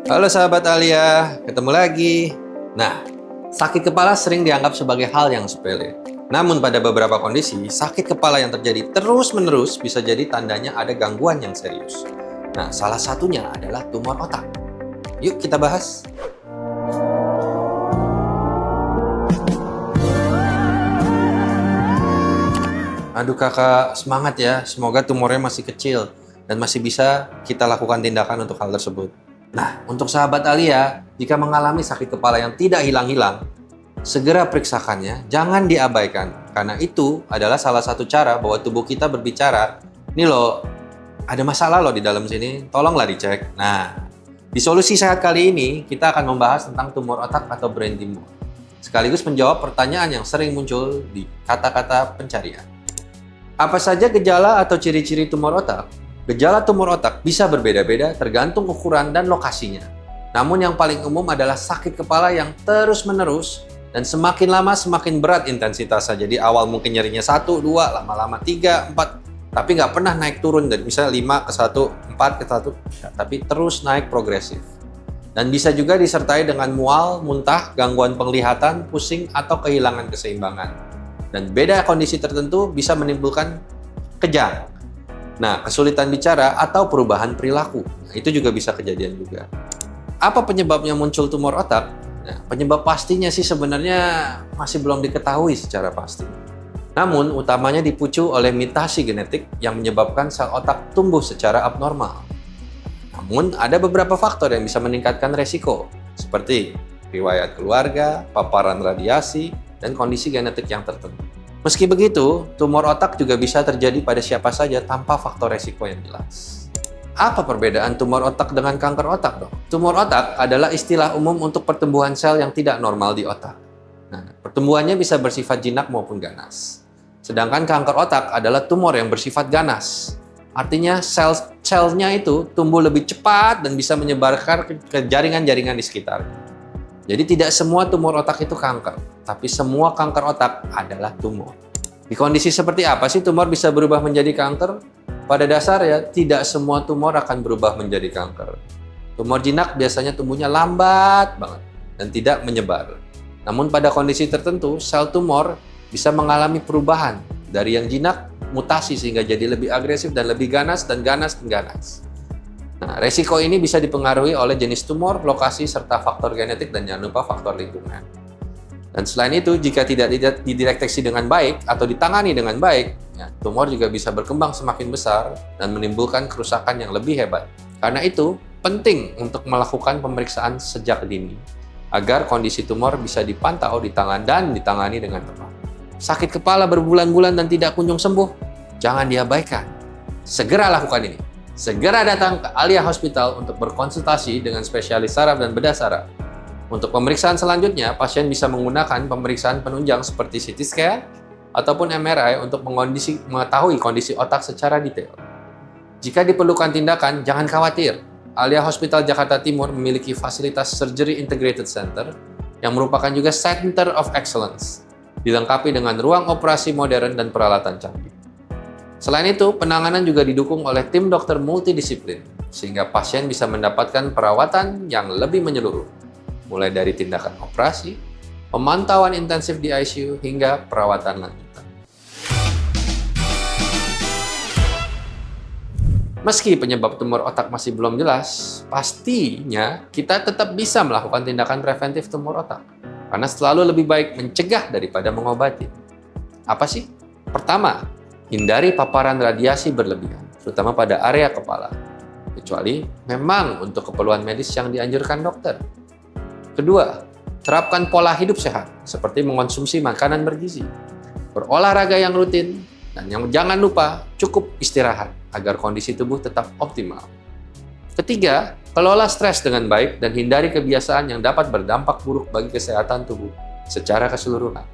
Halo sahabat Alia, ketemu lagi. Nah, sakit kepala sering dianggap sebagai hal yang sepele. Namun pada beberapa kondisi, sakit kepala yang terjadi terus-menerus bisa jadi tandanya ada gangguan yang serius. Nah, salah satunya adalah tumor otak. Yuk kita bahas. Aduh kakak, semangat ya. Semoga tumornya masih kecil dan masih bisa kita lakukan tindakan untuk hal tersebut. Nah, untuk sahabat Alia, jika mengalami sakit kepala yang tidak hilang-hilang, segera periksakannya, jangan diabaikan. Karena itu adalah salah satu cara bahwa tubuh kita berbicara, nih loh, ada masalah loh di dalam sini, tolonglah dicek. Nah, di solusi sehat kali ini, kita akan membahas tentang tumor otak atau brain tumor. Sekaligus menjawab pertanyaan yang sering muncul di kata-kata pencarian. Apa saja gejala atau ciri-ciri tumor otak? Gejala tumor otak bisa berbeda-beda tergantung ukuran dan lokasinya. Namun yang paling umum adalah sakit kepala yang terus-menerus dan semakin lama semakin berat intensitasnya. Jadi awal mungkin nyerinya 1, 2, lama-lama 3, 4, tapi nggak pernah naik turun dari misalnya 5 ke 1, 4 ke 1, tapi terus naik progresif. Dan bisa juga disertai dengan mual, muntah, gangguan penglihatan, pusing, atau kehilangan keseimbangan. Dan beda kondisi tertentu bisa menimbulkan kejang. Nah, kesulitan bicara atau perubahan perilaku. Nah, itu juga bisa kejadian juga. Apa penyebabnya muncul tumor otak? Nah, penyebab pastinya sih sebenarnya masih belum diketahui secara pasti. Namun, utamanya dipicu oleh mutasi genetik yang menyebabkan sel otak tumbuh secara abnormal. Namun, ada beberapa faktor yang bisa meningkatkan resiko, seperti riwayat keluarga, paparan radiasi, dan kondisi genetik yang tertentu. Meski begitu, tumor otak juga bisa terjadi pada siapa saja tanpa faktor resiko yang jelas. Apa perbedaan tumor otak dengan kanker otak, dok? Tumor otak adalah istilah umum untuk pertumbuhan sel yang tidak normal di otak. Nah, pertumbuhannya bisa bersifat jinak maupun ganas. Sedangkan kanker otak adalah tumor yang bersifat ganas. Artinya sel-selnya itu tumbuh lebih cepat dan bisa menyebarkan ke jaringan-jaringan di sekitarnya. Jadi tidak semua tumor otak itu kanker, tapi semua kanker otak adalah tumor. Di kondisi seperti apa sih tumor bisa berubah menjadi kanker? Pada dasarnya, tidak semua tumor akan berubah menjadi kanker. Tumor jinak biasanya tumbuhnya lambat banget dan tidak menyebar. Namun pada kondisi tertentu, sel tumor bisa mengalami perubahan dari yang jinak, mutasi sehingga jadi lebih agresif dan lebih ganas dan ganas dan ganas. Nah, resiko ini bisa dipengaruhi oleh jenis tumor, lokasi, serta faktor genetik, dan jangan lupa faktor lingkungan. Dan selain itu, jika tidak dideteksi dengan baik atau ditangani dengan baik, ya, tumor juga bisa berkembang semakin besar dan menimbulkan kerusakan yang lebih hebat. Karena itu, penting untuk melakukan pemeriksaan sejak dini, agar kondisi tumor bisa dipantau, ditangani dengan tepat. Sakit kepala berbulan-bulan dan tidak kunjung sembuh? Jangan diabaikan. Segera lakukan ini. Segera datang ke Alia Hospital untuk berkonsultasi dengan spesialis saraf dan bedah saraf. Untuk pemeriksaan selanjutnya, pasien bisa menggunakan pemeriksaan penunjang seperti CT scan ataupun MRI untuk mengetahui kondisi otak secara detail. Jika diperlukan tindakan, jangan khawatir. Alia Hospital Jakarta Timur memiliki fasilitas Surgery Integrated Center yang merupakan juga Center of Excellence, dilengkapi dengan ruang operasi modern dan peralatan canggih. Selain itu, penanganan juga didukung oleh tim dokter multidisiplin, sehingga pasien bisa mendapatkan perawatan yang lebih menyeluruh, mulai dari tindakan operasi, pemantauan intensif di ICU, hingga perawatan lanjutan. Meski penyebab tumor otak masih belum jelas, pastinya kita tetap bisa melakukan tindakan preventif tumor otak, karena selalu lebih baik mencegah daripada mengobati. Apa sih? Pertama, hindari paparan radiasi berlebihan, terutama pada area kepala, kecuali memang untuk keperluan medis yang dianjurkan dokter. Kedua, terapkan pola hidup sehat, seperti mengonsumsi makanan bergizi, berolahraga yang rutin, dan jangan lupa cukup istirahat agar kondisi tubuh tetap optimal. Ketiga, kelola stres dengan baik dan hindari kebiasaan yang dapat berdampak buruk bagi kesehatan tubuh secara keseluruhan.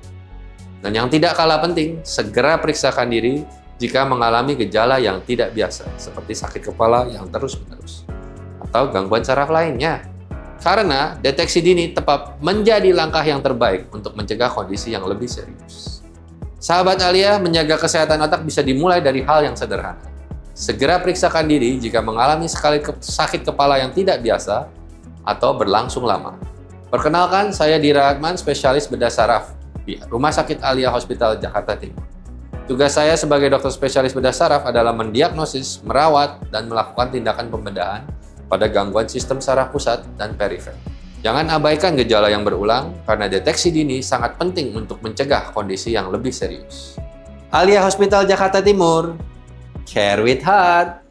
Dan yang tidak kalah penting, segera periksakan diri jika mengalami gejala yang tidak biasa, seperti sakit kepala yang terus-menerus, atau gangguan saraf lainnya. Karena deteksi dini tepat menjadi langkah yang terbaik untuk mencegah kondisi yang lebih serius. Sahabat Alia, menjaga kesehatan otak bisa dimulai dari hal yang sederhana. Segera periksakan diri jika mengalami sakit kepala yang tidak biasa, atau berlangsung lama. Perkenalkan, saya Dira Akman, spesialis bedah saraf di Rumah Sakit Alia Hospital Jakarta Timur. Tugas saya sebagai dokter spesialis bedah saraf adalah mendiagnosis, merawat, dan melakukan tindakan pembedahan pada gangguan sistem saraf pusat dan perifer. Jangan abaikan gejala yang berulang, karena deteksi dini sangat penting untuk mencegah kondisi yang lebih serius. Alia Hospital Jakarta Timur, care with heart.